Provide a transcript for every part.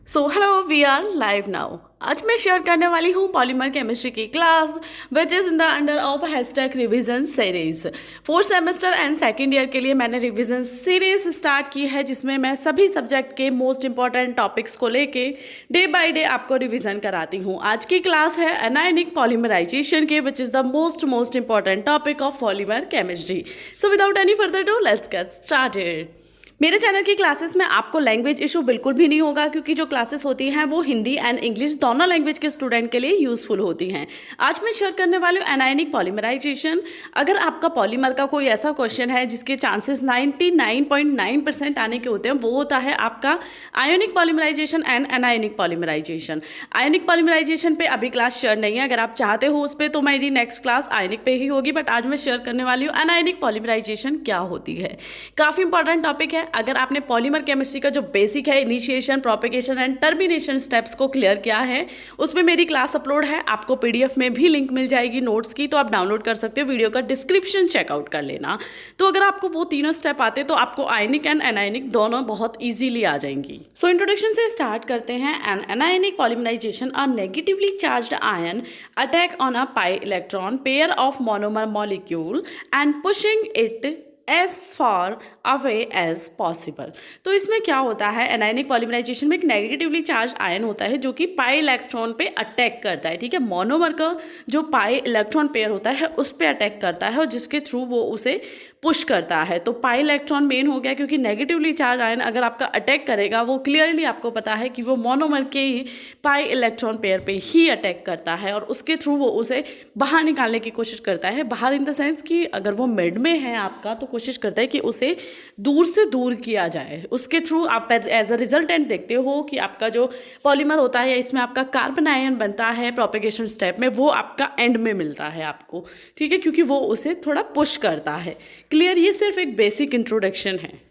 So hello we are live now. आज मैं share करने वाली हूँ पॉलीमर केमिस्ट्री की class which is in the under of hashtag revision series. Fourth semester and second year के लिए मैंने रिविजन सीरीज स्टार्ट की है, जिसमें मैं सभी सब्जेक्ट के मोस्ट इंपॉर्टेंट टॉपिक्स को लेके डे बाय डे आपको रिविजन कराती हूँ। आज की क्लास है एनायनिक पॉलीमराइजेशन के, which is the most important topic of polymer chemistry. So without any further do let's get started. मेरे चैनल की क्लासेस में आपको लैंग्वेज इशू बिल्कुल भी नहीं होगा, क्योंकि जो क्लासेस होती हैं वो हिंदी एंड इंग्लिश दोनों लैंग्वेज के स्टूडेंट के लिए यूजफुल होती हैं। आज मैं शेयर करने वाली हूँ एनायनिक पॉलीमराइजेशन। अगर आपका पॉलीमर का कोई ऐसा क्वेश्चन है जिसके चांसेस 99.9% आने के होते हैं, वो होता है आपका ionic polymerization and anionic polymerization. Ionic polymerization पे अभी क्लास शेयर नहीं है, अगर आप चाहते हो उस पर तो मेरी नेक्स्ट क्लास आयोनिक पे ही होगी, बट आज मैं शेयर करने वाली हूँ एनायनिक पॉलीमराइजेशन क्या होती है। काफ़ी इंपॉर्टेंट टॉपिक है। अगर आपने पॉलीमर केमिस्ट्री का जो बेसिक है, initiation, propagation and termination steps को क्लियर किया है, उसमें मेरी क्लास अपलोड है। आपको पीडीएफ में भी लिंक मिल जाएगी नोट्स की, तो आप डाउनलोड कर सकते हो। वीडियो का डिस्क्रिप्शन चेकआउट कर लेना। तो अगर आपको वो तीनों स्टेप आते तो आपको आयनिक एंड एनायनिक दोनों बहुत ईजिली आ जाएंगी। सो इंट्रोडक्शन से स्टार्ट करते हैं। An anionic polymerization, a negatively charged ion attack on a pi electron pair of monomer molecule and pushing it as far away as possible. तो इसमें क्या होता है, एनायनिक पॉलीमराइजेशन में एक नेगेटिवली चार्ज आयन होता है जो कि पाई इलेक्ट्रॉन पे अटैक करता है। ठीक है, मोनोमर का जो पाई इलेक्ट्रॉन पेयर होता है उस पे अटैक करता है और जिसके थ्रू वो उसे पुश करता है। तो पाई इलेक्ट्रॉन मेन हो गया, क्योंकि नेगेटिवली चार्ज आयन अगर आपका अटैक करेगा, वो क्लियरली आपको पता है कि वो मोनोमर के ही पाई इलेक्ट्रॉन पेयर पे ही अटैक करता है और उसके थ्रू वो उसे बाहर निकालने की कोशिश करता है। बाहर इन द सेंस कि अगर वो मिड में है आपका, तो कोशिश करता है कि उसे दूर से दूर किया जाए। उसके थ्रू आप एज अ रिजल्टेंट देखते हो कि आपका जो पॉलीमर होता है, इसमें आपका कार्बन आयन बनता है प्रोपेगेशन स्टेप में, वो आपका एंड में मिलता है आपको। ठीक है, क्योंकि वो उसे थोड़ा पुश करता है। क्लियर, ये सिर्फ एक बेसिक इंट्रोडक्शन है।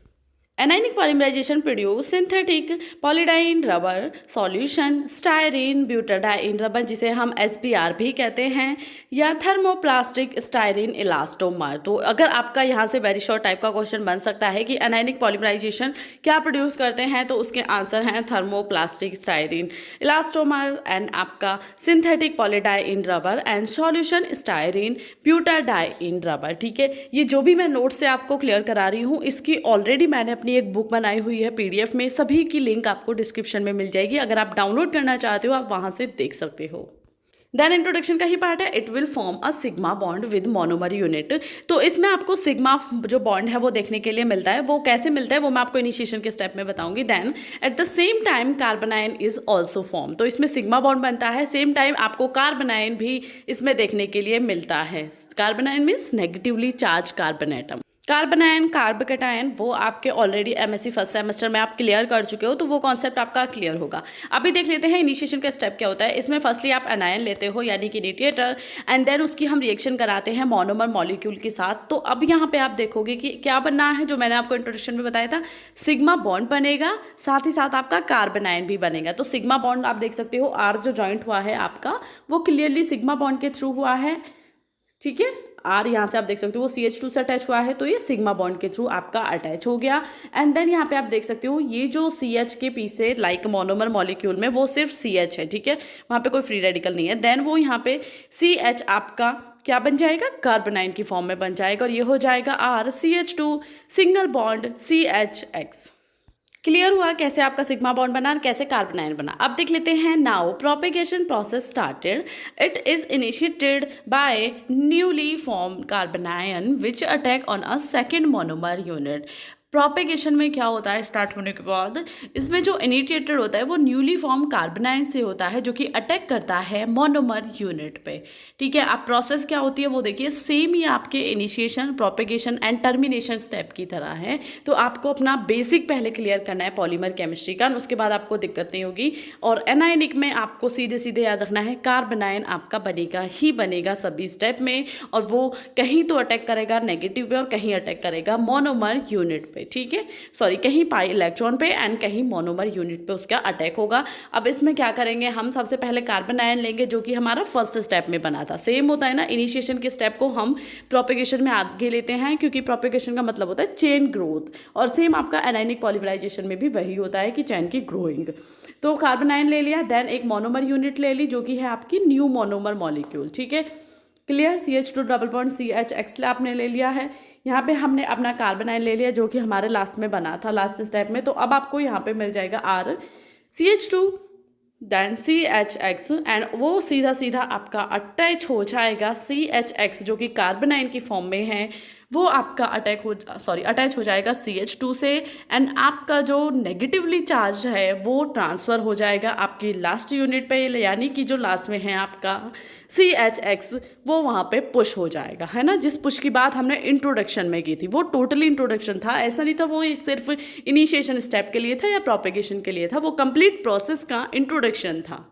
Anionic polymerisation produce synthetic polydiene rubber solution styrene butadiene rubber, जिसे हम SBR भी कहते हैं, या थर्मोप्लास्टिक स्टायरीन इलास्टोमर। तो अगर आपका यहाँ से वेरी शॉर्ट टाइप का क्वेश्चन बन सकता है कि एनायनिक पॉलीमराइजेशन क्या प्रोड्यूस करते हैं, तो उसके आंसर हैं थर्मोप्लास्टिक स्टायरीन इलास्टोमर एंड आपका synthetic polydiene rubber and solution styrene butadiene rubber. ठीक है, ये जो भी मैं नोट से आपको क्लियर करा रही हूँ, इसकी ऑलरेडी मैंने अपनी एक बुक बनाई हुई है PDF में, सभी की लिंक आपको डिस्क्रिप्शन में मिल जाएगी। अगर आप डाउनलोड करना चाहते हो आप वहां से देख सकते हो। देन इंट्रोडक्शन का ही पार्ट है। It will form a sigma bond with monomer unit. तो इसमें आपको सिग्मा जो बॉन्ड है वो देखने के लिए मिलता है। वो कैसे मिलता है वो मैं आपको इनिशिएशन के स्टेप में बताऊंगी। Then at the same time carbanion is also form. तो इसमें सिग्मा बॉन्ड बनता है, सेम टाइम आपको कार्बन आयन भी इसमें देखने के लिए मिलता है। Carbanion means negatively charge carbon atom. Carbanion, carbocation, वो आपके ऑलरेडी MSc फर्स्ट सेमेस्टर में आप क्लियर कर चुके हो, तो वो कॉन्सेप्ट आपका क्लियर होगा। अभी देख लेते हैं इनिशिएशन का स्टेप क्या होता है। इसमें फर्स्टली आप एनायन लेते हो, यानी कि इनिशिएटर, एंड देन उसकी हम रिएक्शन कराते हैं मोनोमर मॉलिक्यूल के साथ। तो अब यहाँ पे आप देखोगे कि क्या बनना है, जो मैंने आपको इंट्रोडक्शन में बताया था, सिग्मा बॉन्ड बनेगा, साथ ही साथ आपका कार्बन आयन भी बनेगा। तो सिग्मा बॉन्ड आप देख सकते हो, R जो जॉइंट हुआ है आपका, वो क्लियरली सिग्मा बॉन्ड के थ्रू हुआ है। ठीक है, R यहाँ से आप देख सकते हो वो CH2 से अटैच हुआ है, तो ये सिग्मा बॉन्ड के थ्रू आपका अटैच हो गया। एंड देन यहाँ पे आप देख सकते हो ये जो CH के पीछे लाइक मोनोमर मॉलिक्यूल में वो सिर्फ CH है। ठीक है, वहाँ पे कोई फ्री रेडिकल नहीं है। देन वो यहाँ पे CH आपका क्या बन जाएगा, कार्बन आयन की फॉर्म में बन जाएगा, और ये हो जाएगा RCH2 single bond CHX। Clear हुआ कैसे आपका सिग्मा बॉन्ड बना और कैसे कार्बन आयन बना। अब देख लेते हैं। Now propagation process started. It is initiated by newly form carbon ion which attack on a second monomer unit. Propagation में क्या होता है, स्टार्ट होने के बाद इसमें जो इनिशिएटेड होता है वो न्यूली फॉर्म कार्बन आयन से होता है, जो कि अटैक करता है मोनोमर यूनिट पे। ठीक है, आप प्रोसेस क्या होती है वो देखिए, सेम ही आपके initiation, propagation and termination step की तरह है। तो आपको अपना बेसिक पहले क्लियर करना है पॉलीमर केमिस्ट्री का, उसके बाद आपको दिक्कत नहीं होगी। और एनायनिक में आपको सीधे सीधे याद रखना है, कार्बन आयन आपका बनेगा ही बनेगा सभी स्टेप में, और वो कहीं तो अटैक करेगा नेगेटिव पे और कहीं अटैक करेगा मोनोमर यूनिट पे। पे, ठीक है, सॉरी कहीं पाई इलेक्ट्रॉन पे एंड कहीं मोनोमर यूनिट पे उसका अटैक होगा। अब इसमें क्या करेंगे हम, सबसे पहले कार्बन आयन लेंगे जो कि हमारा फर्स्ट स्टेप में बना था। सेम होता है ना, इनिशिएशन के स्टेप को हम प्रोपेगेशन में आगे लेते हैं, क्योंकि प्रोपेगेशन का मतलब होता है चेन ग्रोथ, और सेम आपका एनायनिक पॉलीमराइजेशन में भी वही होता है कि चेन की ग्रोइंग। तो कार्बन आयन ले लिया, देन एक मोनोमर यूनिट ले ली जो कि है आपकी न्यू मोनोमर मॉलिक्यूल, ठीक है, clear. CH2 double bond CHX आपने ले लिया है। यहाँ पे हमने अपना कार्बन आयन ले लिया जो कि हमारे लास्ट में बना था, लास्ट स्टेप में। तो अब आपको यहाँ पे मिल जाएगा R CH2 then CHX and वो सीधा सीधा आपका अटैच हो जाएगा CHX जो कि कार्बन आयन की फॉर्म में है, वो आपका अटैच हो जाएगा CH2 से, एंड आपका जो नेगेटिवली चार्ज है वो ट्रांसफ़र हो जाएगा आपकी लास्ट यूनिट पे, यानी कि जो लास्ट में है आपका CHX, वो वहाँ पे पुश हो जाएगा, है ना। जिस पुश की बात हमने इंट्रोडक्शन में की थी, वो टोटली इंट्रोडक्शन था, ऐसा नहीं था वो सिर्फ इनिशिएशन स्टेप के लिए था या प्रोपेगेशन के लिए था, वो कंप्लीट प्रोसेस का इंट्रोडक्शन था।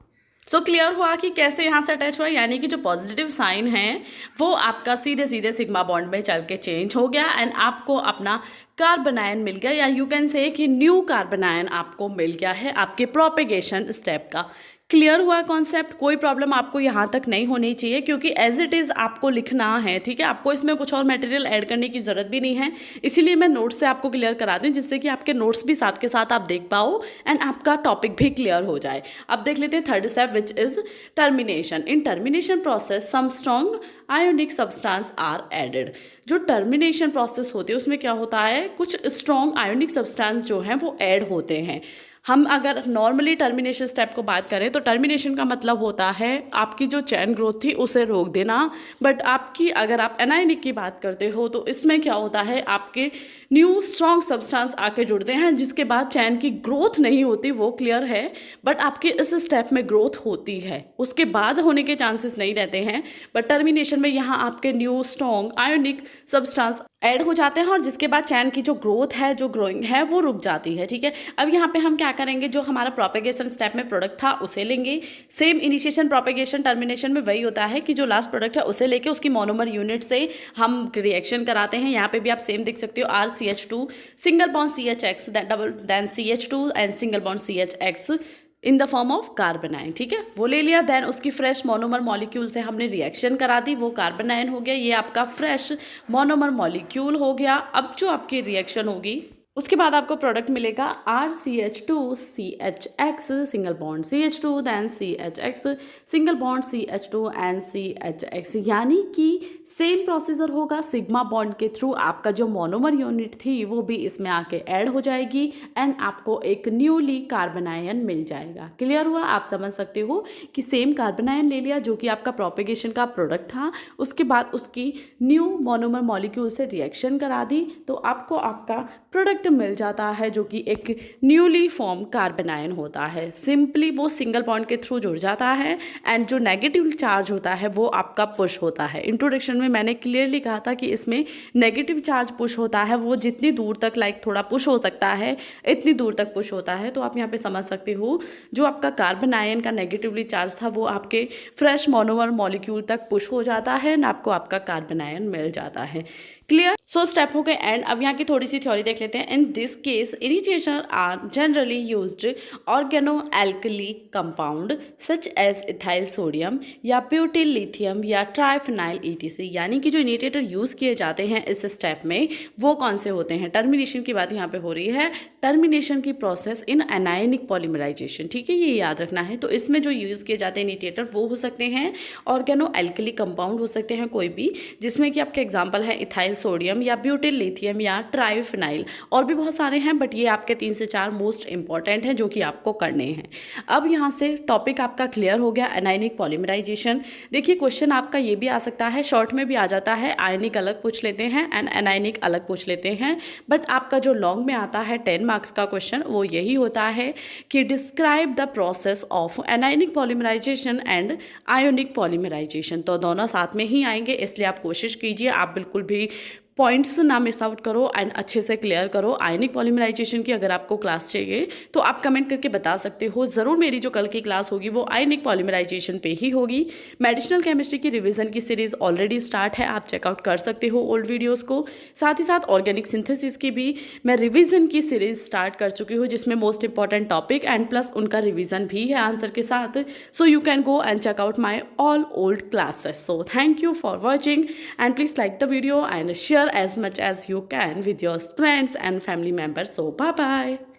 सो क्लियर हुआ कि कैसे यहाँ से अटैच हुआ, यानी कि जो पॉजिटिव साइन है वो आपका सीधे सीधे सिग्मा बॉन्ड में चल के चेंज हो गया एंड आपको अपना कार्बन आयन मिल गया, या यू कैन से कि न्यू कार्बन आयन आपको मिल गया है आपके प्रोपेगेशन स्टेप का। क्लियर हुआ कॉन्सेप्ट, कोई प्रॉब्लम आपको यहाँ तक नहीं होनी चाहिए, क्योंकि एज इट इज़ आपको लिखना है, ठीक है, आपको इसमें कुछ और मटेरियल ऐड करने की ज़रूरत भी नहीं है, इसीलिए मैं नोट्स से आपको क्लियर करा दूँ, जिससे कि आपके नोट्स भी साथ के साथ आप देख पाओ एंड आपका टॉपिक भी क्लियर हो जाए। अब देख लेते हैं third step which is termination. In termination process some strong ionic substance are added. जो टर्मिनेशन प्रोसेस होती है उसमें क्या होता है, कुछ स्ट्रॉन्ग आयोनिक सब्सटेंस जो हैं वो ऐड होते हैं। हम अगर नॉर्मली टर्मिनेशन स्टेप को बात करें तो टर्मिनेशन का मतलब होता है आपकी जो चैन ग्रोथ थी उसे रोक देना, बट आपकी अगर आप एनायनिक की बात करते हो तो इसमें क्या होता है, आपके न्यू स्ट्रॉन्ग सब्सटेंस आके जुड़ते हैं जिसके बाद चैन की ग्रोथ नहीं होती, वो क्लियर है, बट आपके इस स्टेप में ग्रोथ होती है, उसके बाद होने के चांसेस नहीं रहते हैं। बट टर्मिनेशन में यहाँ आपके new strong ionic substance add हो जाते हैं और जिसके बाद चैन की जो ग्रोथ है, जो ग्रोइंग है, वो रुक जाती है, ठीक है। अब यहाँ पे हम क्या करेंगे, जो हमारा प्रोपेगेशन स्टेप में प्रोडक्ट था उसे लेंगे। सेम इनिशिएशन प्रोपेगेशन टर्मिनेशन में वही होता है कि जो लास्ट प्रोडक्ट है उसे लेके उसकी मोनोमर यूनिट से हम रिएक्शन कराते हैं। यहाँ पे भी आप सेम देख सकते हो, RCH2 single bond CHX then CH2 and single bond CHX in the form of carbon ion, ठीक है, वो ले लिया। देन उसकी फ्रेश मोनोमर मॉलिक्यूल से हमने रिएक्शन करा दी, वो कार्बन आयन हो गया, ये आपका फ्रेश मोनोमर मॉलिक्यूल हो गया। अब जो आपकी रिएक्शन होगी उसके बाद आपको प्रोडक्ट मिलेगा RCH2 CHX single bond CH2 than CHX single bond CH2 and CHX, यानी कि सेम प्रोसीजर होगा, सिग्मा बॉन्ड के थ्रू आपका जो मोनोमर यूनिट थी वो भी इसमें आके ऐड हो जाएगी एंड आपको एक न्यूली कार्बन आयन मिल जाएगा। क्लियर हुआ, आप समझ सकते हो कि सेम कार्बन आयन ले लिया जो कि आपका प्रोपेगेशन का प्रोडक्ट था, उसके बाद उसकी न्यू मोनोमर मॉलिक्यूल से रिएक्शन करा दी तो आपको आपका प्रोडक्ट मिल जाता है जो कि एक न्यूली फॉर्म कार्बन आयन होता है। सिंपली वो सिंगल बॉन्ड के थ्रू जुड़ जाता है एंड जो नेगेटिव चार्ज होता है वो आपका पुश होता है। इंट्रोडक्शन में मैंने क्लियरली कहा था कि इसमें नेगेटिव चार्ज पुश होता है, वो जितनी दूर तक थोड़ा पुश हो सकता है इतनी दूर तक पुश होता है। तो आप यहाँ पे समझ सकते हो जो आपका कार्बन आयन का नेगेटिवली चार्ज था वो आपके फ्रेश मोनोमर मॉलिक्यूल तक पुश हो जाता है एंड आपको आपका कार्बन आयन मिल जाता है। क्लियर, सो स्टेप हो गए एंड। अब यहाँ की थोड़ी सी थ्योरी देख लेते हैं। In this case initiator are generally used organo alkali compound such as ethyl sodium या ब्यूटिल लिथियम या ट्राइफिनाइल ETC, यानी कि जो इनिशिएटर यूज़ किए जाते हैं इस स्टेप में वो कौन से होते हैं। टर्मिनेशन की बात यहाँ पे हो रही है, टर्मिनेशन की प्रोसेस इन एनायनिक पॉलीमराइजेशन, ठीक है, ये याद रखना है। तो इसमें जो यूज़ किए जाते हैं इनिशिएटर वो हो सकते हैं ऑर्गेनो एल्कली कंपाउंड हो सकते हैं कोई भी, जिसमें कि आपके एग्जाम्पल है इथाइल सोडियम या ब्यूटिल लिथियम या ट्राइफिनाइल, और भी बहुत सारे हैं बट ये आपके 3 से 4 मोस्ट इंपॉर्टेंट हैं जो कि आपको करने हैं। अब यहाँ से टॉपिक आपका क्लियर हो गया, एनायनिक पॉलीमराइजेशन। देखिए क्वेश्चन आपका ये भी आ सकता है, शॉर्ट में भी आ जाता है, आयनिक अलग पूछ लेते हैं एंड एनायनिक अलग पूछ लेते हैं, बट आपका जो लॉन्ग में आता है 10 मार्क्स का क्वेश्चन वो यही होता है कि describe the process of anionic polymerization and ionic polymerization. तो दोनों साथ में ही आएंगे, इसलिए आप कोशिश कीजिए आप बिल्कुल भी पॉइंट्स ना मिस आउट करो एंड अच्छे से क्लियर करो। आयनिक पॉलीमराइजेशन की अगर आपको क्लास चाहिए तो आप कमेंट करके बता सकते हो। ज़रूर मेरी जो कल की क्लास होगी वो आयनिक पॉलीमराइजेशन पे ही होगी। मेडिसिनल केमिस्ट्री की रिवीजन की सीरीज़ ऑलरेडी स्टार्ट है, आप चेकआउट कर सकते हो ओल्ड वीडियोज़ को। साथ ही साथ ऑर्गेनिक सिंथेसिस की भी मैं रिवीजन की सीरीज़ स्टार्ट कर चुकी हूँ, जिसमें most important topic and plus उनका रिवीजन भी है आंसर के साथ। So you can go and check out my all old classes. So thank you for watching and please like the video and share as much as you can with your friends and family members. So bye bye.